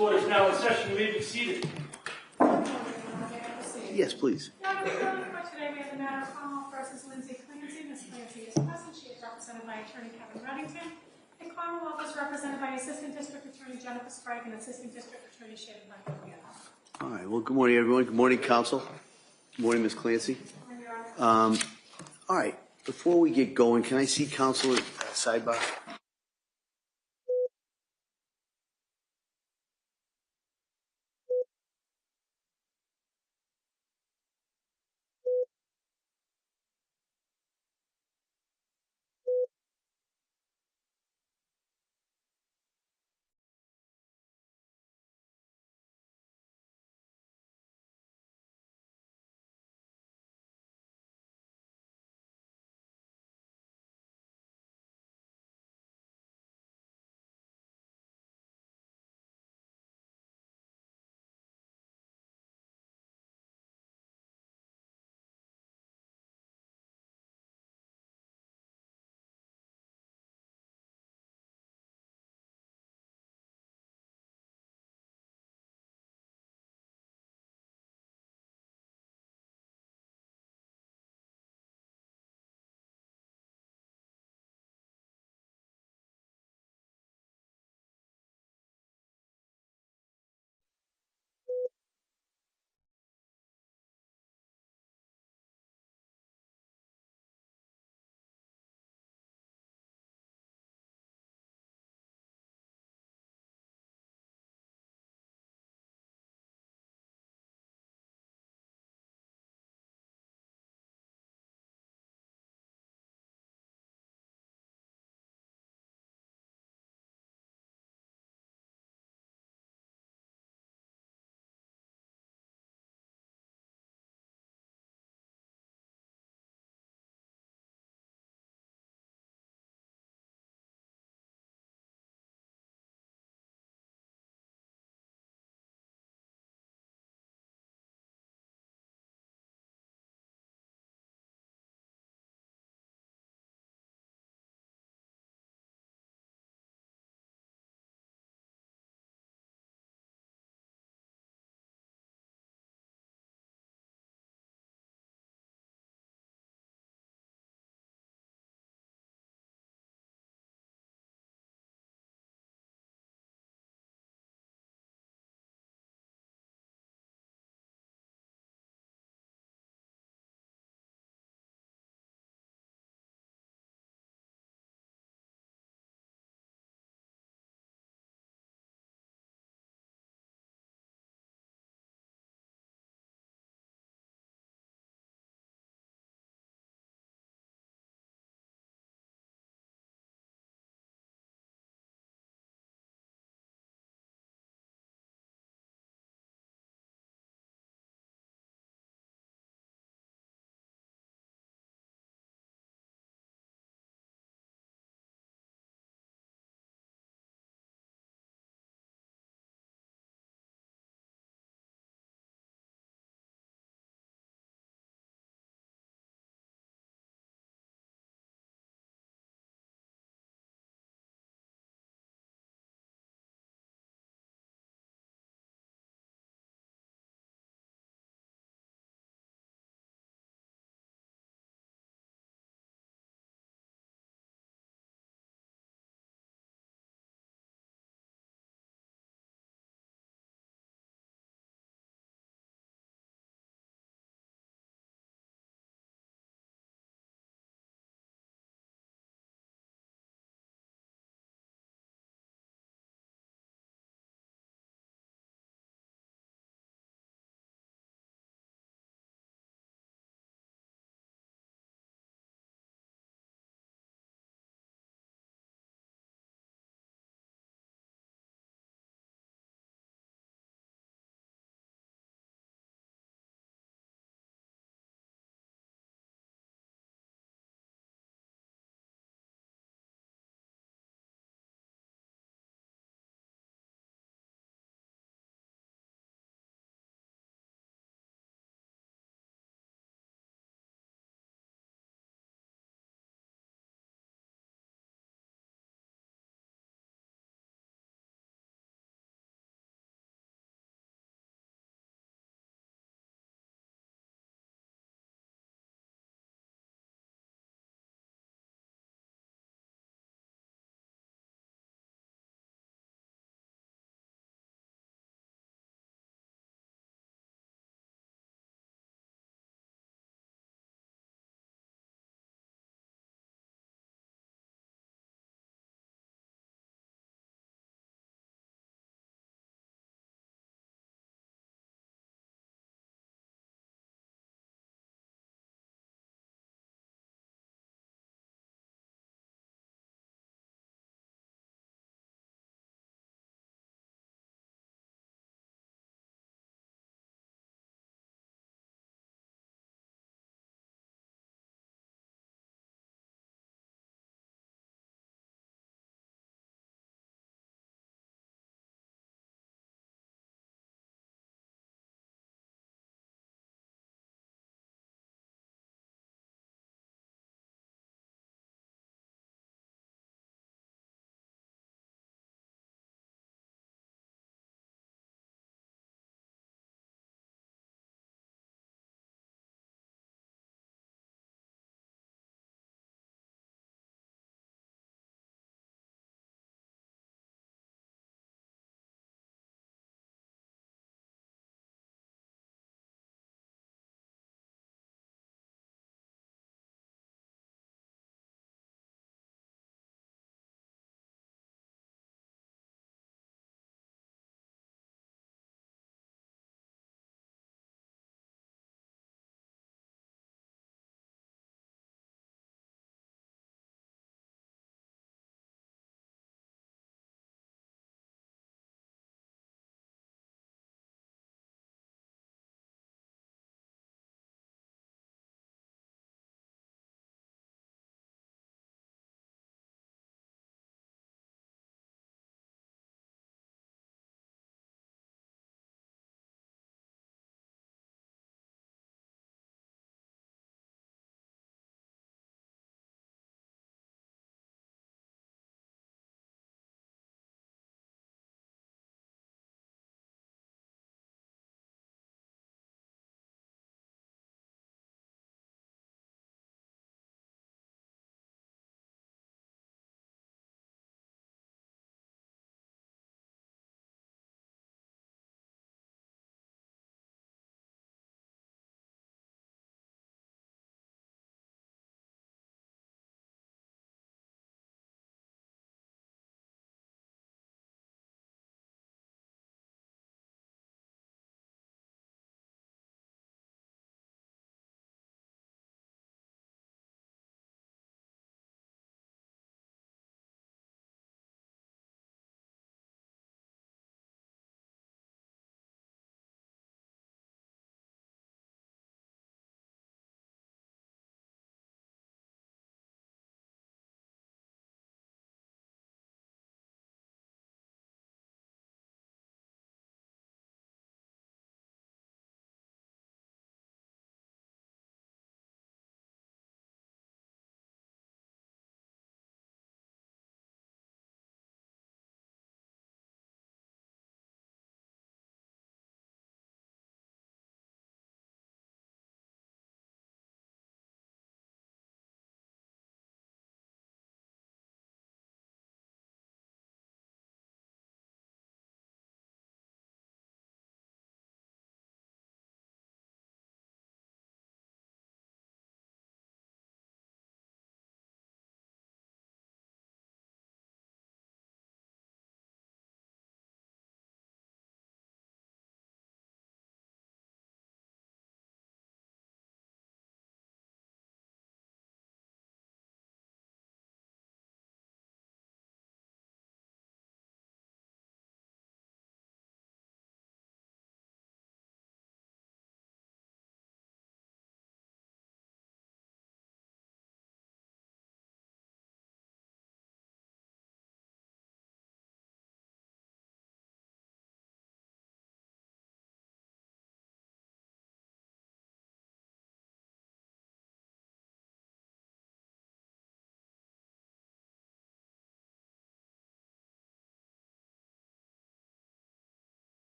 court is now in session. You may be seated. Yes, please. Today we have the matter of Carmel versus Lindsay Clancy. Ms. Clancy is present. She is represented by Attorney Kevin Reddington. The Commonwealth is represented by Assistant District Attorney Jennifer Sprague and Assistant District Attorney Shannon Hunt. All right. Well, good morning, everyone. Good morning, counsel. Good morning, Ms. Clancy. All right. Before we get going, can I see counsel at sidebar?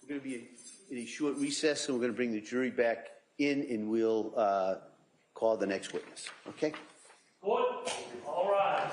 going to be in a short recess, and we're going to bring the jury back in, and we'll call the next witness. Okay? Good. All rise.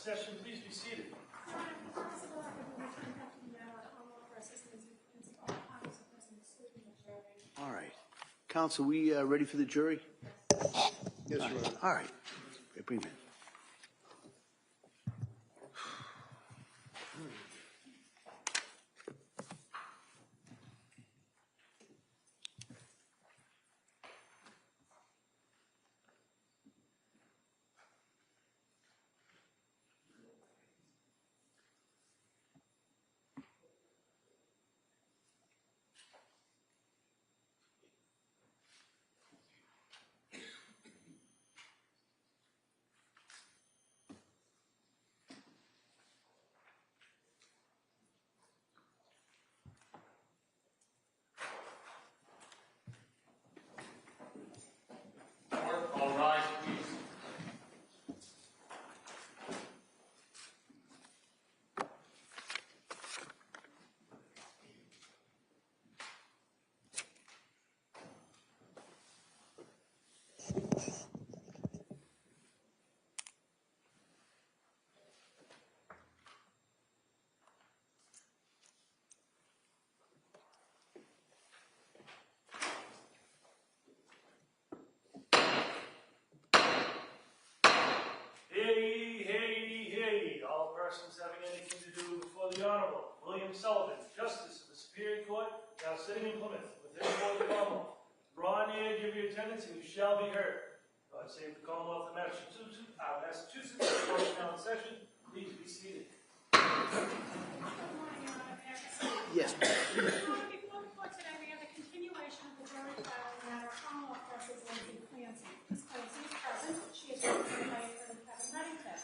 session. Please be seated. Your Honor, for the purpose of the record, we return back to the matter of Commonwealth versus Lindsay Clancy. All parties are present, excluding the jury. All right. Counsel, we ready for the jury? Yes, Your Honor. All right. Bring them in. All rise, please. Hey, all persons having anything to do before the Honorable William Sullivan, Justice of the Superior Court, now sitting in Plymouth, within the Commonwealth. Draw near, give your attendance, and you shall be heard. God save the Commonwealth of Massachusetts. Court is now in session. Please be seated. Good morning, Your Honor. May I proceed? Yes. Your Honor, before the court today, we have a continuation of the jury trial in the matter of Commonwealth versus Lindsay Clancy. Ms. Clancy is present. She is represented by Attorney Kevin Reddington.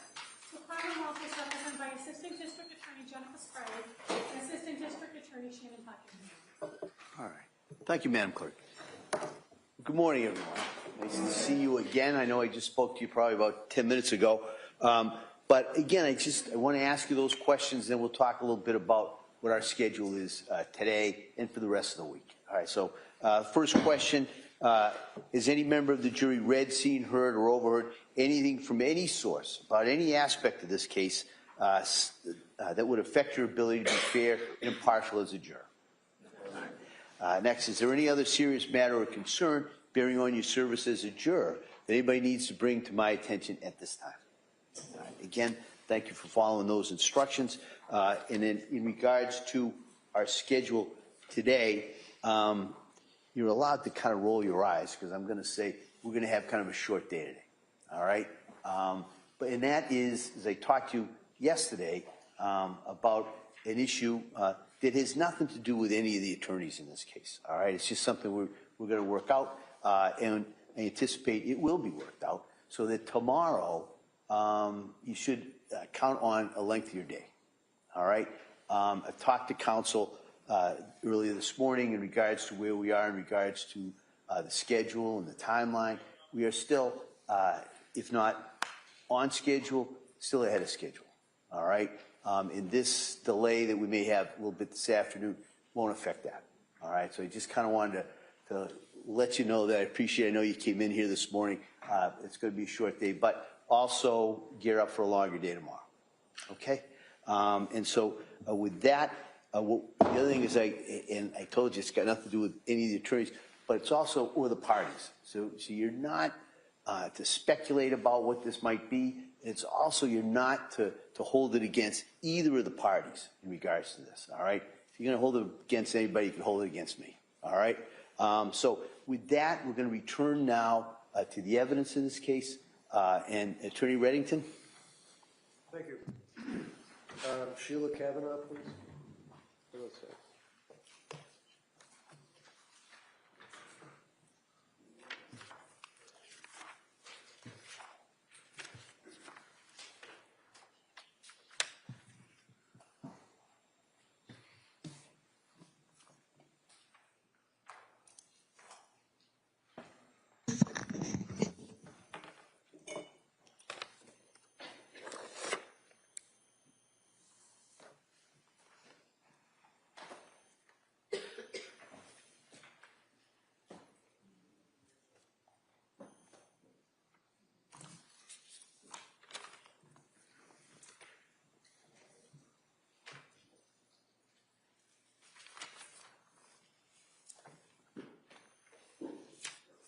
The Commonwealth is represented by Assistant District Attorney Jennifer Sprague and Assistant District Attorney Shannon Hutchins. All right. Thank you, Madam Clerk. Good morning, everyone. Nice to see you again. I know I just spoke to you probably about 10 minutes ago. But again, I want to ask you those questions, then we'll talk a little bit about what our schedule is today and for the rest of the week. All right, so first question, has any member of the jury read, seen, heard, or overheard anything from any source about any aspect of this case that would affect your ability to be fair and impartial as a juror? Next, is there any other serious matter or concern bearing on your service as a juror that anybody needs to bring to my attention at this time? Again, thank you for following those instructions. And then in regards to our schedule today, you're allowed to kind of roll your eyes because I'm going to say we're going to have kind of a short day today. All right? And that is, as I talked to you yesterday about an issue that has nothing to do with any of the attorneys in this case. All right? It's just something we're going to work out, and I anticipate it will be worked out so that tomorrow you should count on a lengthier day. All right? I've talked to counsel earlier this morning in regards to where we are in regards to the schedule and the timeline. We are still, if not on schedule, still ahead of schedule. All right? And this delay that we may have a little bit this afternoon won't affect that. All right? So I just kind of wanted to let you know that I appreciate it. I know you came in here this morning. It's going to be a short day, but also gear up for a longer day tomorrow. Okay? And so with that, the other thing is I told you it's got nothing to do with any of the attorneys, but it's also or the parties. So you're not to speculate about what this might be. It's also you're not to hold it against either of the parties in regards to this. All right? If you're going to hold it against anybody, you can hold it against me. All right? So with that, we're going to return now to the evidence in this case. And Attorney Reddington. Thank you. Sheila Kavanaugh, please.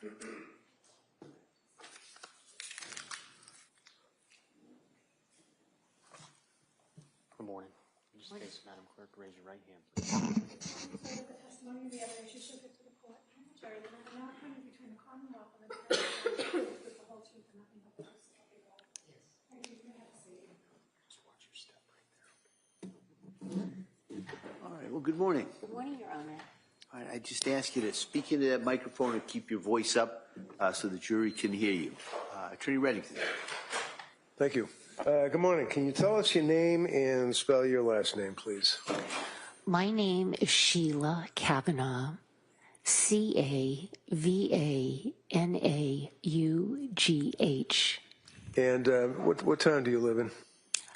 Good morning. In this case, Madam Clerk, raise your right hand. Further, the testimony of the evidence you shall give to the court and the jury that I have now appointed between the Commonwealth and the jury with the whole truth and nothing but the truth. Yes. Thank you. You may have a seat. Just watch your step right there. All right, well, good morning. Good morning, Your Honor. All right, I just ask you to speak into that microphone and keep your voice up so the jury can hear you. Attorney Reddington. Thank you. Good morning. Can you tell us your name and spell your last name, please? My name is Sheila Kavanaugh, Cavanaughh. And what town do you live in?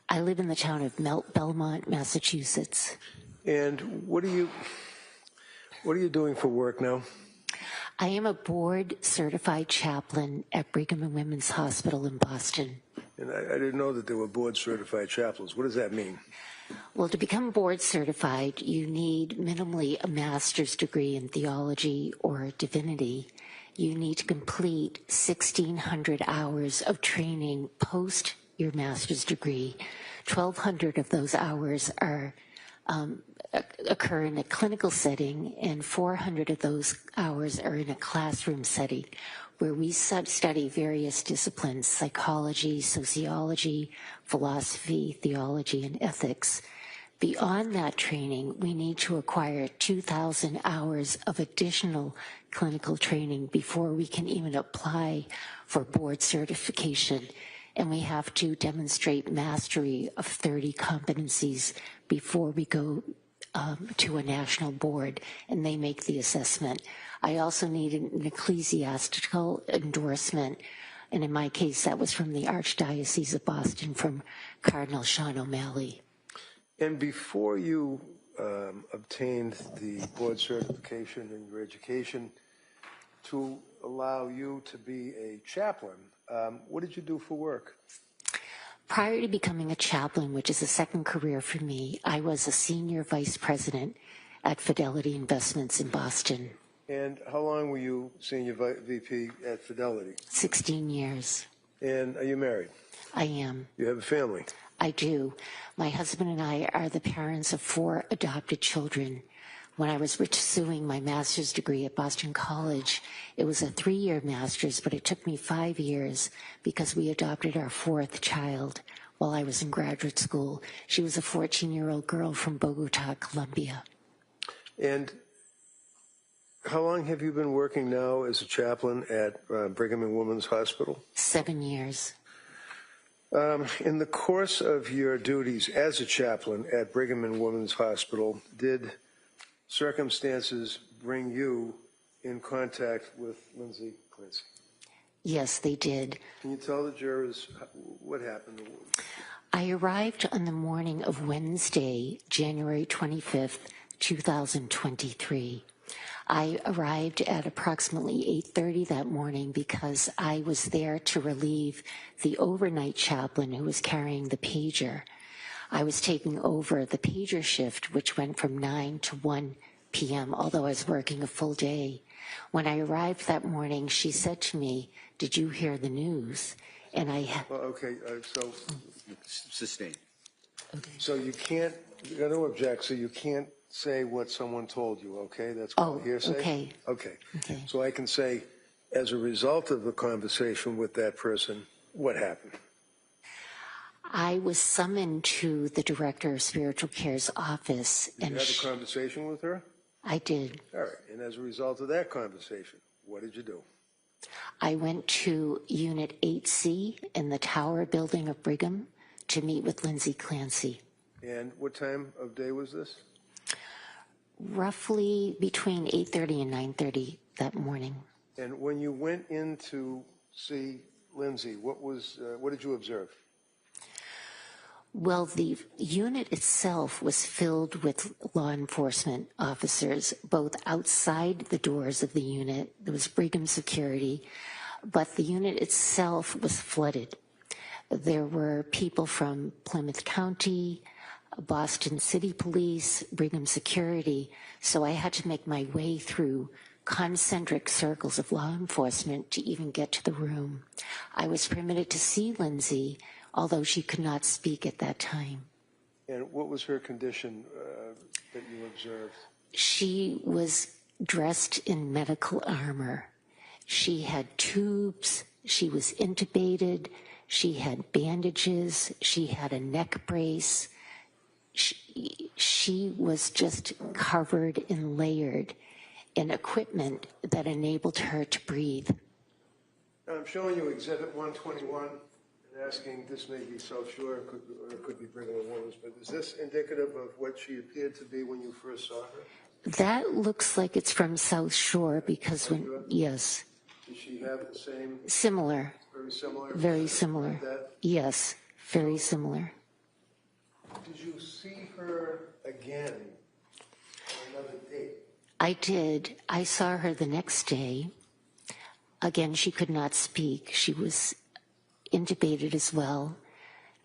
I live in the town of Belmont, Massachusetts. And what are you doing for work now? I am a board-certified chaplain at Brigham and Women's Hospital in Boston. And I didn't know that there were board-certified chaplains. What does that mean? Well, to become board-certified, you need minimally a master's degree in theology or divinity. You need to complete 1,600 hours of training post your master's degree. 1,200 of those hours are occur in a clinical setting, and 400 of those hours are in a classroom setting where we study various disciplines: psychology, sociology, philosophy, theology, and ethics. Beyond that training, we need to acquire 2,000 hours of additional clinical training before we can even apply for board certification. And we have to demonstrate mastery of 30 competencies before we go to a national board, and they make the assessment. I also need an ecclesiastical endorsement, and in my case, that was from the Archdiocese of Boston, from Cardinal Sean O'Malley. And before you obtained the board certification in your education to allow you to be a chaplain, what did you do for work? Prior to becoming a chaplain, which is a second career for me, I was a senior vice president at Fidelity Investments in Boston. And how long were you senior VP at Fidelity? 16 years. And are you married? I am. You have a family? I do. My husband and I are the parents of 4 adopted children. When I was pursuing my master's degree at Boston College, it was a 3-year master's, but it took me 5 years because we adopted our 4th child while I was in graduate school. She was a 14-year-old girl from Bogota, Colombia. And how long have you been working now as a chaplain at Brigham and Women's Hospital? 7 years. In the course of your duties as a chaplain at Brigham and Women's Hospital, did circumstances bring you in contact with Lindsay Clancy? Yes, they did. Can you tell the jurors what happened? I arrived on the morning of Wednesday, January 25th, 2023. I arrived at approximately 8:30 that morning because I was there to relieve the overnight chaplain who was carrying the pager. I was taking over the pager shift, which went from 9 to 1 p.m., although I was working a full day. When I arrived that morning, she said to me, "Did you hear the news?" And Well, okay, so Sustained. so you can't, you got to object, so you can't say what someone told you, okay? That's called hearsay? okay. Okay. Okay. So I can say, as a result of the conversation with that person, what happened? I was summoned to the Director of Spiritual Care's office. Did you have a conversation with her? I did. All right, and as a result of that conversation, what did you do? I went to Unit 8C in the Tower building of Brigham to meet with Lindsay Clancy. And what time of day was this? Roughly between 8:30 and 9:30 that morning. And when you went in to see Lindsay, what did you observe? Well, the unit itself was filled with law enforcement officers, both outside the doors of the unit. There was Brigham security, but the unit itself was flooded. There were people from Plymouth County, Boston City Police, Brigham Security, so I had to make my way through concentric circles of law enforcement to even get to the room. I was permitted to see Lindsay, although she could not speak at that time. And what was her condition that you observed? She was dressed in medical armor. She had tubes, she was intubated, she had bandages, she had a neck brace. She was just covered and layered in equipment that enabled her to breathe. Now, I'm showing you Exhibit 121 and asking, this may be South Shore, or it could be Brigham and Women's, but is this indicative of what she appeared to be when you first saw her? That looks like it's from South Shore because when, yes. Did she have the same? Similar. Very similar? Very similar. Like that? Yes, very similar. Did you see her again on another date? I did. I saw her the next day. Again, she could not speak. She was intubated as well.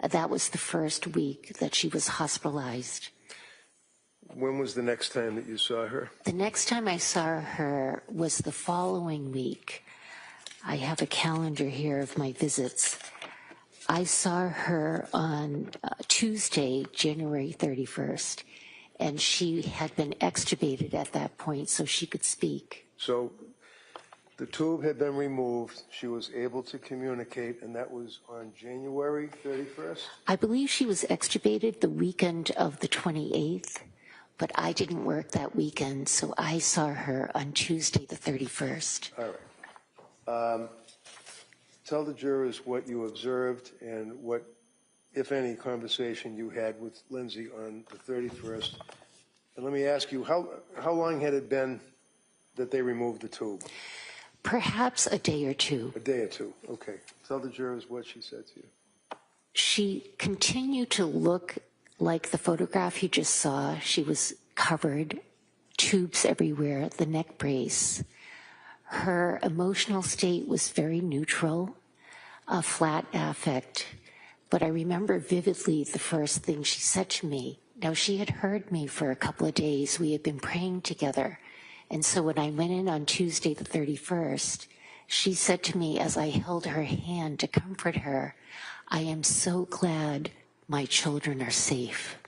That was the first week that she was hospitalized. When was the next time that you saw her? The next time I saw her was the following week. I have a calendar here of my visits. I saw her on Tuesday, January 31st, and she had been extubated at that point so she could speak. So the tube had been removed, she was able to communicate, and that was on January 31st? I believe she was extubated the weekend of the 28th, but I didn't work that weekend, so I saw her on Tuesday the 31st. All right. Tell the jurors what you observed and what, if any, conversation you had with Lindsay on the 31st. And let me ask you, how long had it been that they removed the tube? Perhaps a day or two. A day or two, okay. Tell the jurors what she said to you. She continued to look like the photograph you just saw. She was covered, tubes everywhere, the neck brace. Her emotional state was very neutral, a flat affect. But I remember vividly the first thing she said to me. Now, she had heard me for a couple of days. We had been praying together. And so when I went in on Tuesday the 31st, she said to me as I held her hand to comfort her, "I am so glad my children are safe."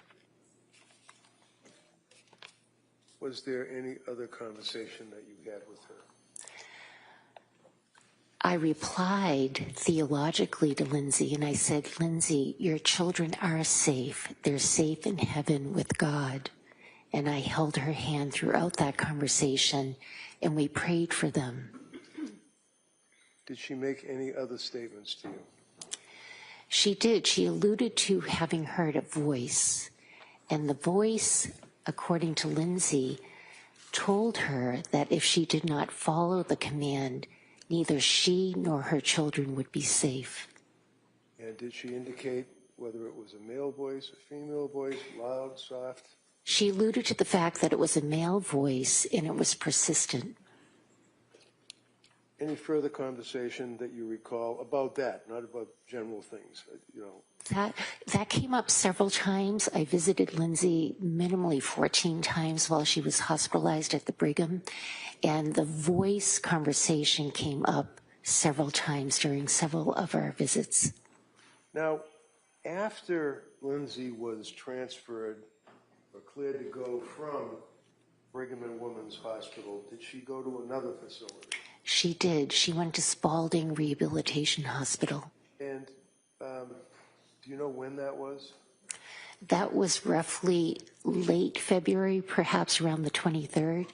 Was there any other conversation that you had with her? I replied theologically to Lindsay, and I said, "Lindsay, your children are safe. They're safe in heaven with God." And I held her hand throughout that conversation, and we prayed for them. Did she make any other statements to you? She did. She alluded to having heard a voice, and the voice, according to Lindsay, told her that if she did not follow the command, neither she nor her children would be safe. And did she indicate whether it was a male voice, a female voice, loud, soft? She alluded to the fact that it was a male voice and it was persistent. Any further conversation that you recall about that, not about general things, you know? That came up several times. I visited Lindsay minimally 14 times while she was hospitalized at the Brigham, and the voice conversation came up several times during several of our visits. Now, after Lindsay was transferred or cleared to go from Brigham and Women's Hospital, did she go to another facility? She did. She went to Spalding Rehabilitation Hospital. And do you know when that was? That was roughly late February, perhaps around the 23rd.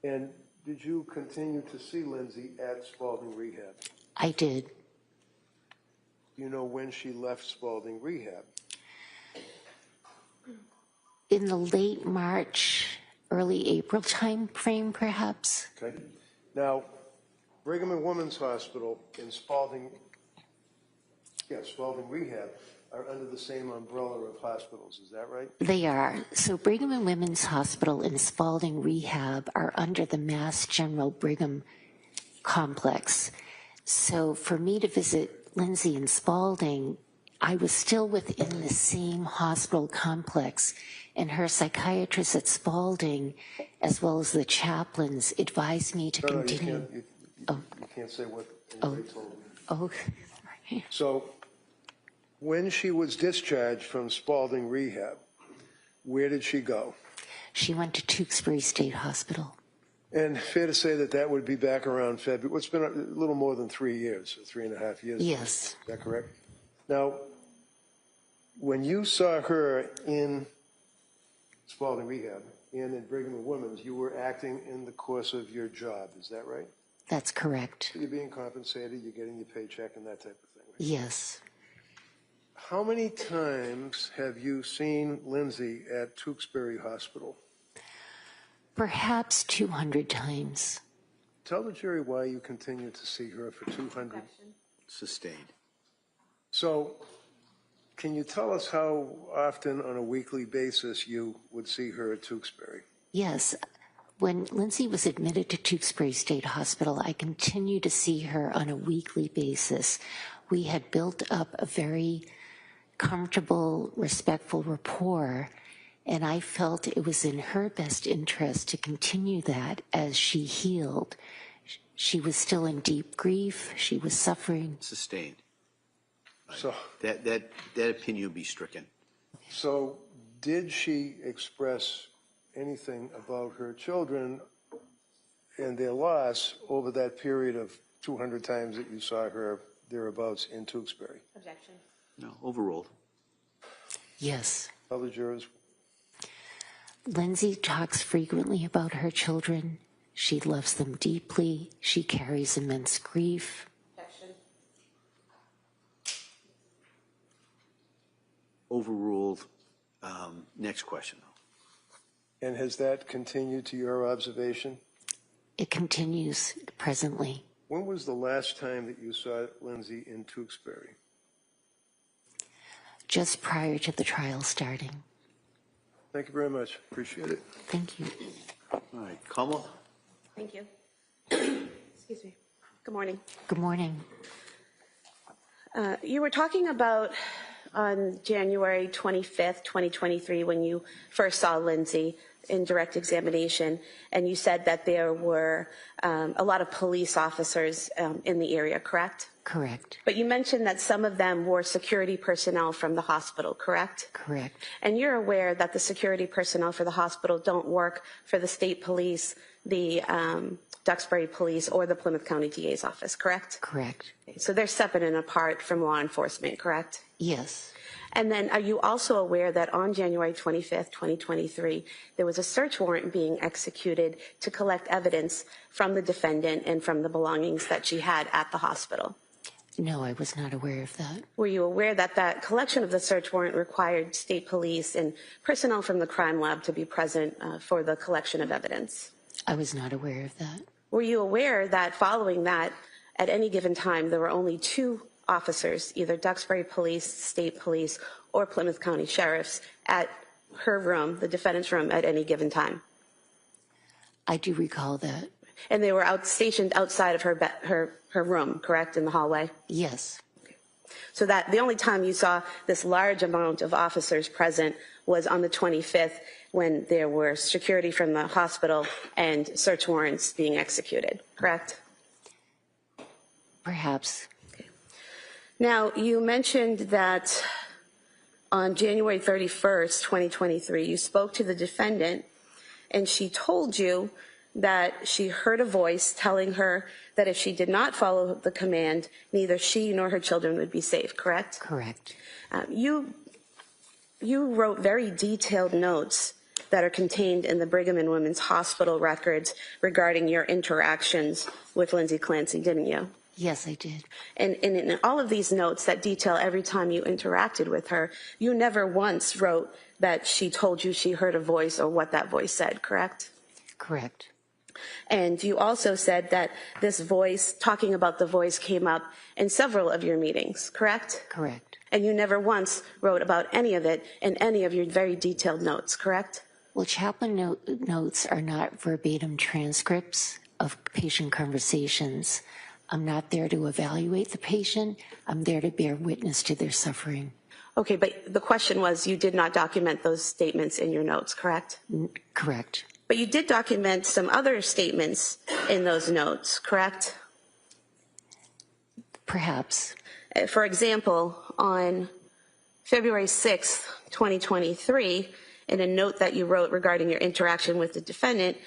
And did you continue to see Lindsay at Spalding Rehab? I did. Do you know when she left Spalding Rehab? In the late March, early April time frame, perhaps. Okay. Now, Brigham and Women's Hospital and Spalding Rehab are under the same umbrella of hospitals, is that right? They are. So Brigham and Women's Hospital and Spalding Rehab are under the Mass General Brigham complex. So for me to visit Lindsay in Spalding, I was still within the same hospital complex, and her psychiatrist at Spalding, as well as the chaplains, advised me to continue. You can't say what anybody told me. Oh, sorry. So when she was discharged from Spalding Rehab, where did she go? She went to Tewksbury State Hospital. And fair to say that that would be back around February. It's been a little more than 3 years, 3.5 years. Yes. Is that correct? Now, when you saw her in Spalding Rehab and in Brigham and Women's, you were acting in the course of your job. Is that right? That's correct. So you're being compensated, you're getting your paycheck and that type of thing. Right? Yes. How many times have you seen Lindsay at Tewksbury Hospital? Perhaps 200 times. Tell the jury why you continue to see her for 200. Sustained. So, can you tell us how often on a weekly basis you would see her at Tewksbury? Yes. When Lindsay was admitted to Tewksbury State Hospital, I continued to see her on a weekly basis. We had built up a very comfortable, respectful rapport, and I felt it was in her best interest to continue that as she healed. She was still in deep grief. She was suffering. Sustained. So, That opinion would be stricken. so did she express anything about her children and their loss over that period of 200 times that you saw her thereabouts in Tewksbury? Objection. No, overruled. Yes. Other jurors? Lindsay talks frequently about her children. She loves them deeply. She carries immense grief. Objection. Overruled. Next question. And has that continued to your observation? It continues presently. When was the last time that you saw Lindsay in Tewksbury? Just prior to the trial starting. Thank you very much. Appreciate it. Thank you. All right, Kamala? Thank you. Excuse me. Good morning. Good morning. You were talking about on January 25th, 2023, when you first saw Lindsay in direct examination, and you said that there were a lot of police officers in the area, correct? Correct. But you mentioned that some of them were security personnel from the hospital, correct? Correct. And you're aware that the security personnel for the hospital don't work for the state police, the Duxbury Police, or the Plymouth County DA's office, correct? Correct. So they're separate and apart from law enforcement, correct? Yes. And then are you also aware that on January 25th, 2023, there was a search warrant being executed to collect evidence from the defendant and from the belongings that she had at the hospital? No, I was not aware of that. Were you aware that that collection of the search warrant required state police and personnel from the crime lab to be present for the collection of evidence? I was not aware of that. Were you aware that following that, at any given time, there were only 2 officers, either Duxbury Police, State Police, or Plymouth County Sheriffs, at her room, the defendant's room, at any given time? I do recall that. And they were stationed outside of her room, correct, in the hallway? Yes. So that the only time you saw this large amount of officers present was on the 25th, when there were security from the hospital and search warrants being executed, correct? Perhaps. Now, you mentioned that on January 31st, 2023, you spoke to the defendant, and she told you that she heard a voice telling her that if she did not follow the command, neither she nor her children would be safe, correct? Correct. You wrote very detailed notes that are contained in the Brigham and Women's Hospital records regarding your interactions with Lindsay Clancy, didn't you? Yes, I did. And in all of these notes that detail every time you interacted with her, you never once wrote that she told you she heard a voice or what that voice said, correct? Correct. And you also said that this voice, talking about the voice, came up in several of your meetings, correct? Correct. And you never once wrote about any of it in any of your very detailed notes, correct? Well, chaplain notes are not verbatim transcripts of patient conversations. I'm not there to evaluate the patient. I'm there to bear witness to their suffering. Okay, but the question was, you did not document those statements in your notes, correct? Correct. But you did document some other statements in those notes, correct? Perhaps. For example, on February 6th, 2023, in a note that you wrote regarding your interaction with the defendant,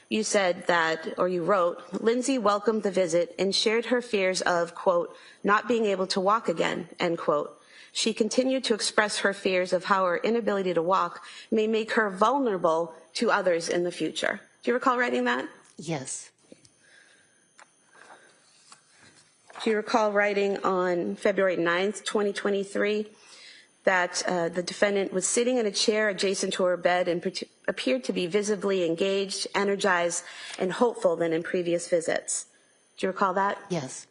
you said that, or you wrote, Lindsay welcomed the visit and shared her fears of, quote, not being able to walk again, end quote. She continued to express her fears of how her inability to walk may make her vulnerable to others in the future. Do you recall writing that? Yes. Do you recall writing on February 9th, 2023, that the defendant was sitting in a chair adjacent to her bed and appeared to be visibly engaged, energized, and hopeful than in previous visits? Do you recall that? Yes.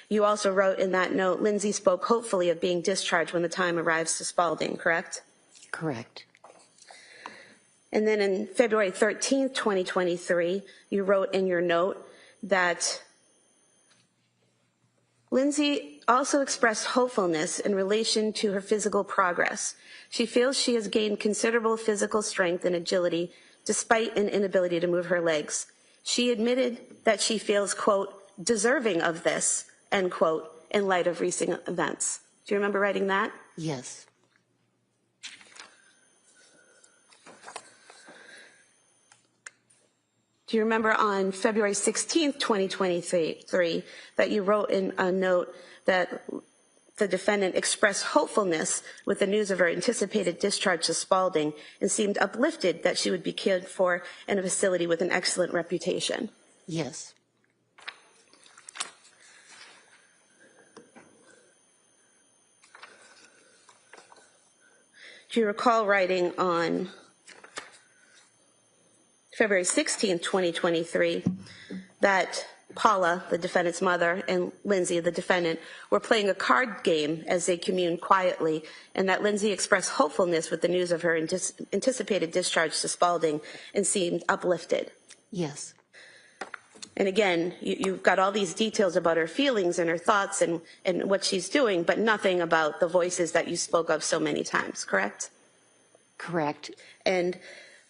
You also wrote in that note, Lindsay spoke hopefully of being discharged when the time arrives to Spalding, correct? Correct. And then in February 13th, 2023, you wrote in your note that Lindsay also expressed hopefulness in relation to her physical progress. She feels she has gained considerable physical strength and agility despite an inability to move her legs. She admitted that she feels, quote, deserving of this, end quote, in light of recent events. Do you remember writing that? Yes. Do you remember on February 16th, 2023, that you wrote in a note that the defendant expressed hopefulness with the news of her anticipated discharge to Spalding and seemed uplifted that she would be cared for in a facility with an excellent reputation? Yes. Do you recall writing on February 16th, 2023, that Paula, the defendant's mother, and Lindsay, the defendant, were playing a card game as they communed quietly, and that Lindsay expressed hopefulness with the news of her anticipated discharge to Spalding and seemed uplifted? Yes. And again, you've got all these details about her feelings and her thoughts and what she's doing, but nothing about the voices that you spoke of so many times, correct? Correct. And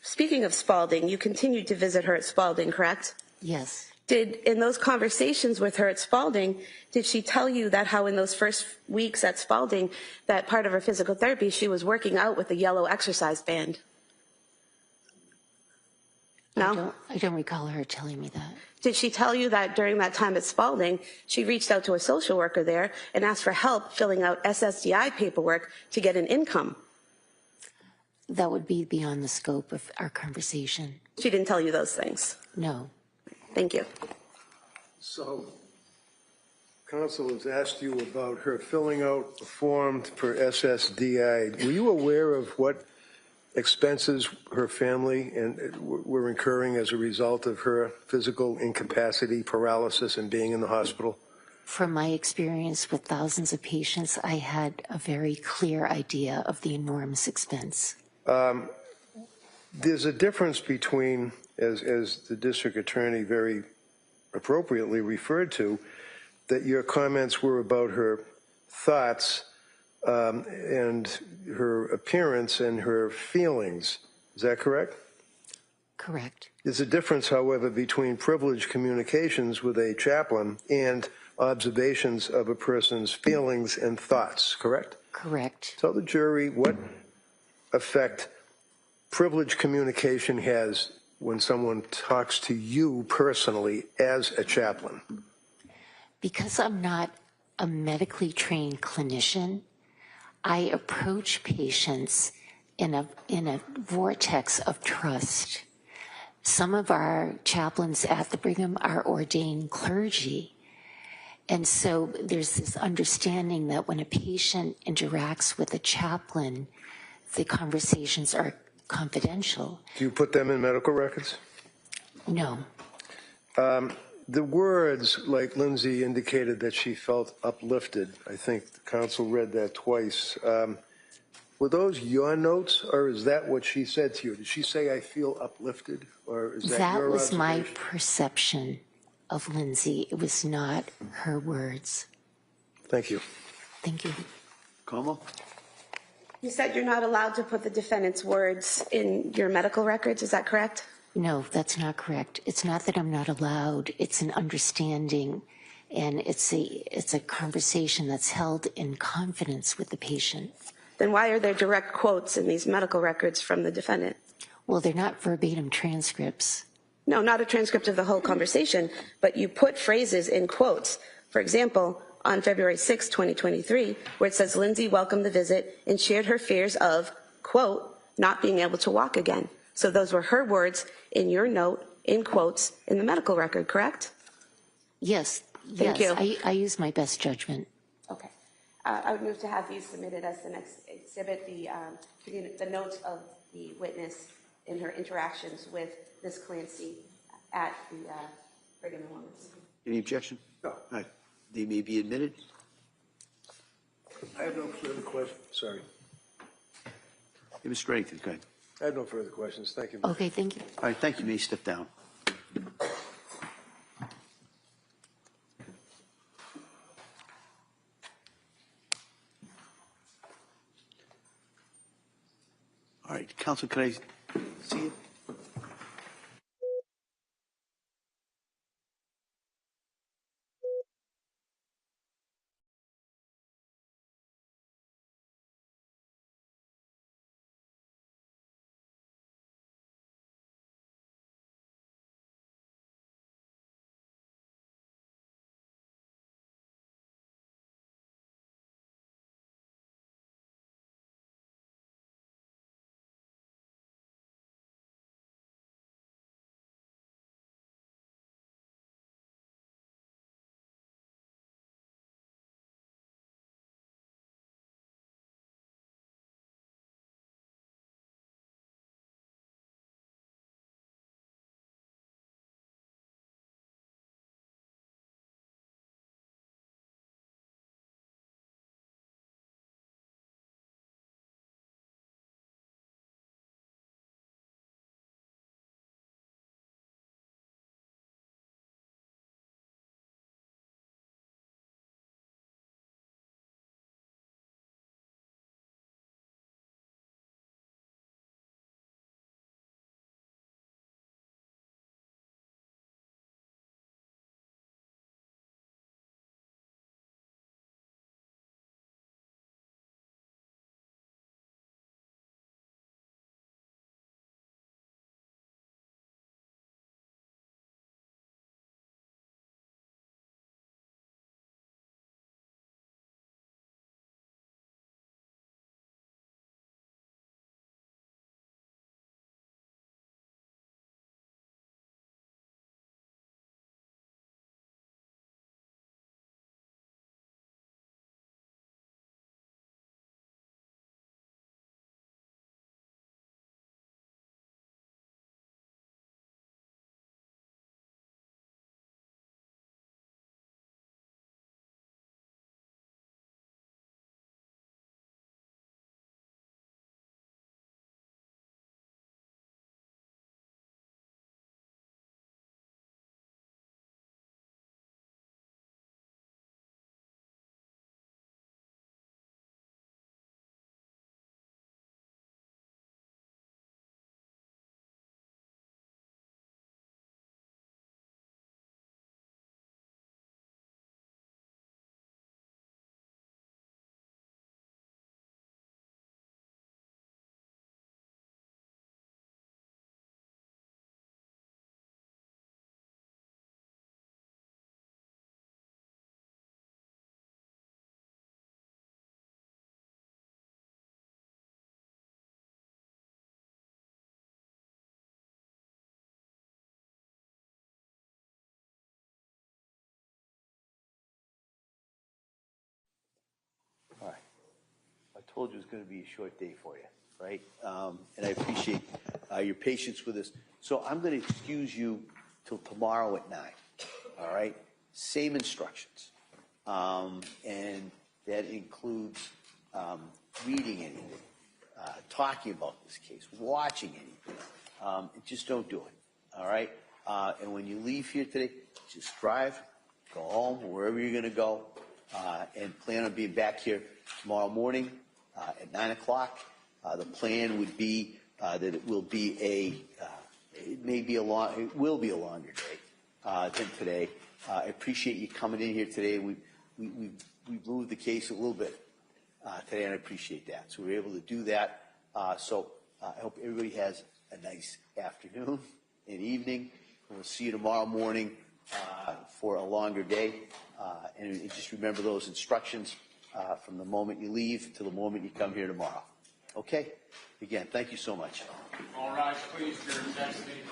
speaking of Spalding, you continued to visit her at Spalding, correct? Yes. In those conversations with her at Spalding, did she tell you that how in those first weeks at Spalding, that part of her physical therapy, she was working out with a yellow exercise band? No? I don't recall her telling me that. Did she tell you that during that time at Spalding, she reached out to a social worker there and asked for help filling out SSDI paperwork to get an income? That would be beyond the scope of our conversation. She didn't tell you those things? No. Thank you. So, counsel has asked you about her filling out a form for SSDI. Were you aware of what expenses her family were incurring as a result of her physical incapacity, paralysis, and being in the hospital? From my experience with thousands of patients, I had a very clear idea of the enormous expense. There's a difference between, as the district attorney very appropriately referred to, that your comments were about her thoughts and her appearance and her feelings. Is that correct? Correct. There's a difference, however, between privileged communications with a chaplain and observations of a person's feelings and thoughts, correct? Correct. Tell the jury what effect privileged communication has when someone talks to you personally as a chaplain. Because I'm not a medically trained clinician, I approach patients in a vortex of trust. Some of our chaplains at the Brigham are ordained clergy. And so there's this understanding that when a patient interacts with a chaplain, the conversations are confidential. Do you put them in medical records? No. The words, like Lindsay indicated that she felt uplifted, I think the counsel read that twice. Were those your notes, or is that what she said to you? Did she say, I feel uplifted, or is that your That was my observation? perception of Lindsay. It was not her words. Thank you. Thank you. Como? You said you're not allowed to put the defendant's words in your medical records, is that correct? No, that's not correct. It's not that I'm not allowed. It's an understanding, and it's a conversation that's held in confidence with the patient. Then why are there direct quotes in these medical records from the defendant? Well, they're not verbatim transcripts. No, not a transcript of the whole conversation, but you put phrases in quotes. For example, on February 6, 2023, where it says Lindsay welcomed the visit and shared her fears of, quote, not being able to walk again. So those were her words in your note, in quotes, in the medical record, correct? Yes, Thank yes. you. I use my best judgment. Okay. I would move to have these submitted as the next exhibit, the notes of the witness in her interactions with Ms. Clancy at the Brigham and Women's. Any objection? No. All right. They may be admitted. I have no further questions. Sorry. Hey, Mr. Reddington, go ahead. I have no further questions. Thank you. Okay, thank you. All right, thank you. May you step down. All right, Counsel, can I see it? All right. I told you it was going to be a short day for you, right? And I appreciate your patience with us. So I'm going to excuse you till tomorrow at 9, all right? Same instructions. And that includes reading anything, talking about this case, watching anything. Just don't do it, all right? And when you leave here today, just drive go home, wherever you're going to go, and plan on being back here tomorrow morning at 9 o'clock. The plan would be that it will be it will be a longer day than today. I appreciate you coming in here today. We moved the case a little bit today, and I appreciate that. So we were able to do that. So I hope everybody has a nice afternoon and evening. And we'll see you tomorrow morning for a longer day. And just remember those instructions from the moment you leave to the moment you come here tomorrow. Okay? Again, thank you so much. All rise, please, for your next meeting.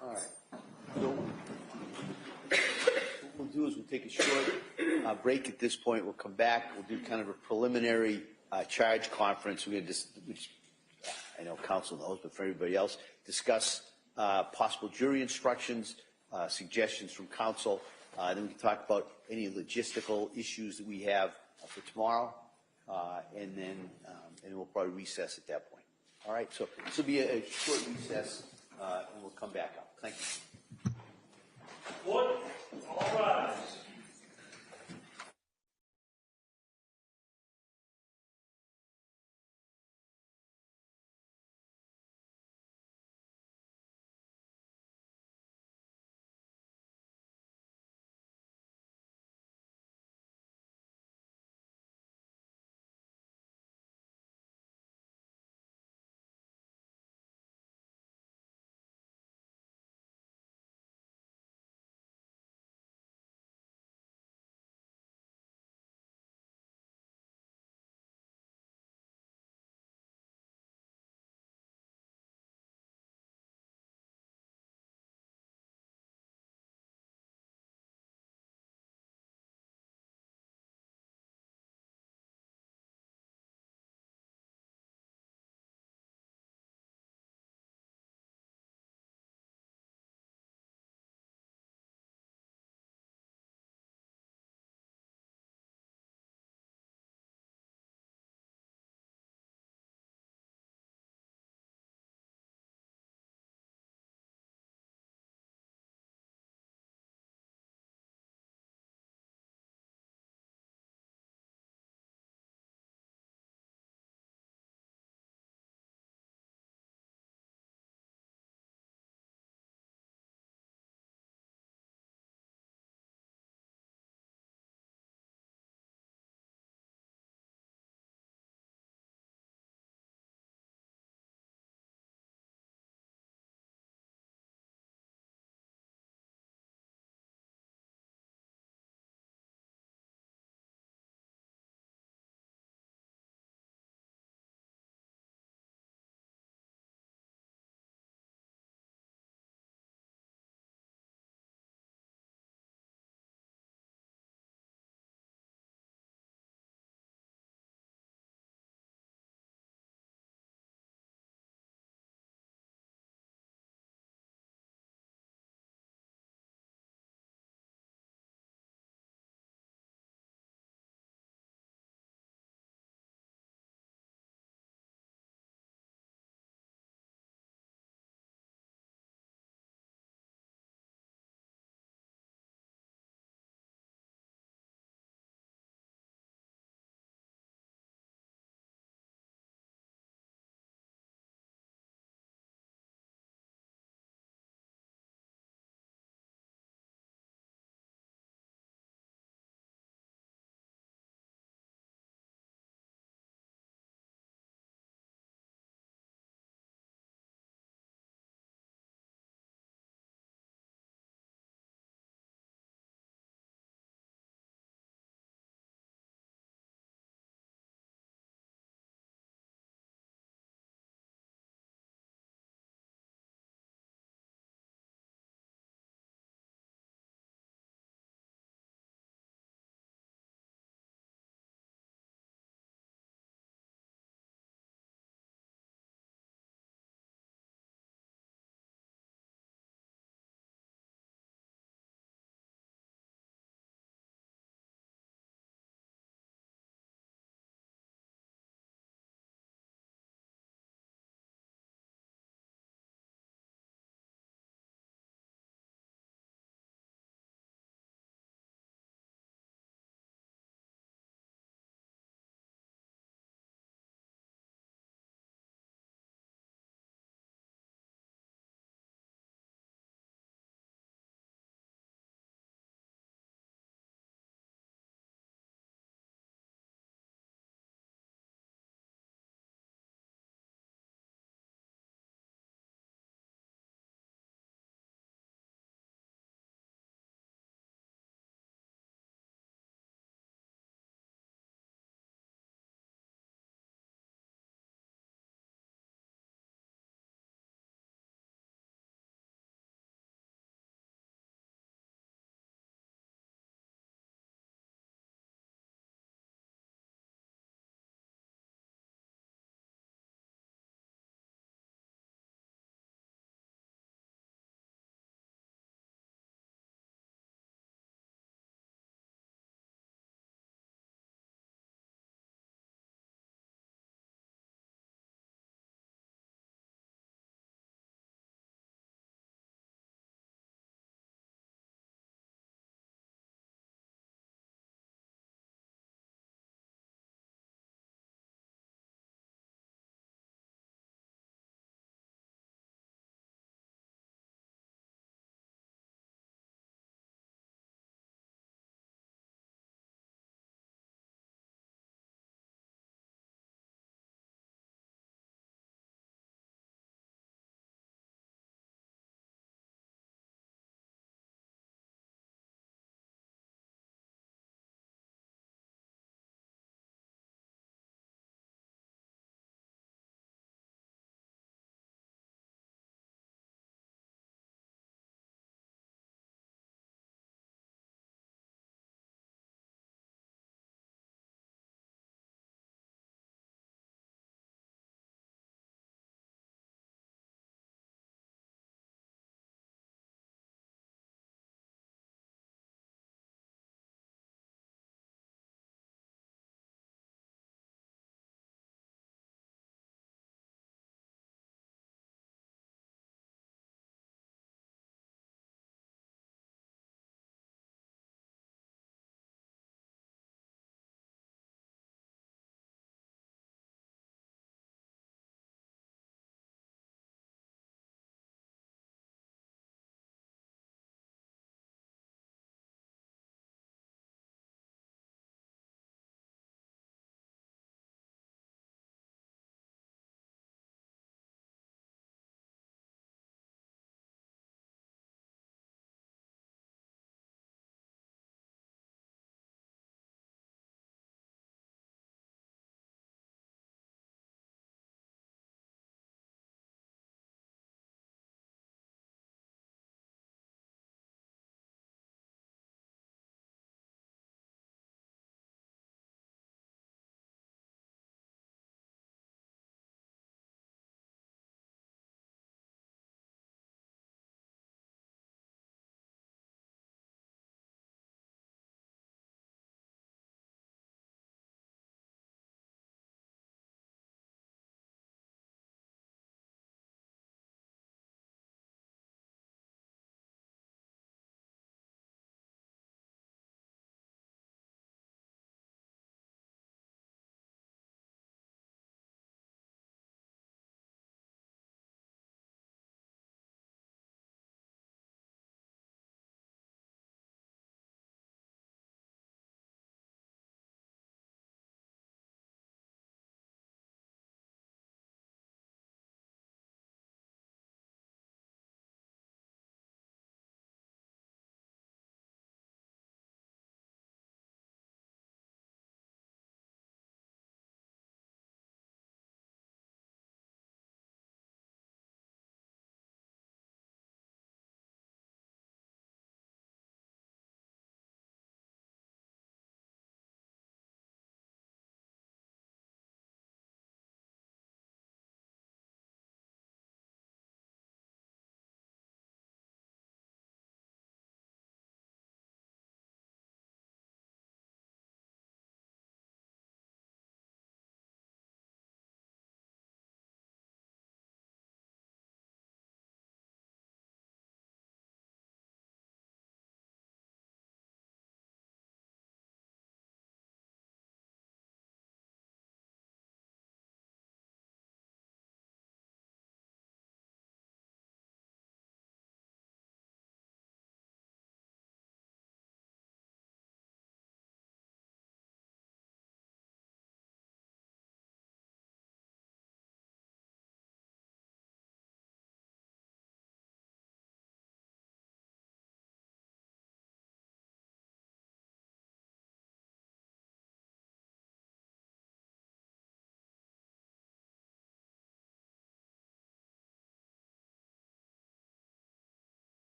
All right. So what we'll do is we'll take a short break at this point. We'll come back. We'll do kind of a preliminary charge conference. We're going to which I know council knows, but for everybody else, discuss possible jury instructions, suggestions from council. Then we can talk about any logistical issues that we have for tomorrow, and then we'll probably recess at that point. All right. So this will be a short recess, and we'll come back up. Thank you.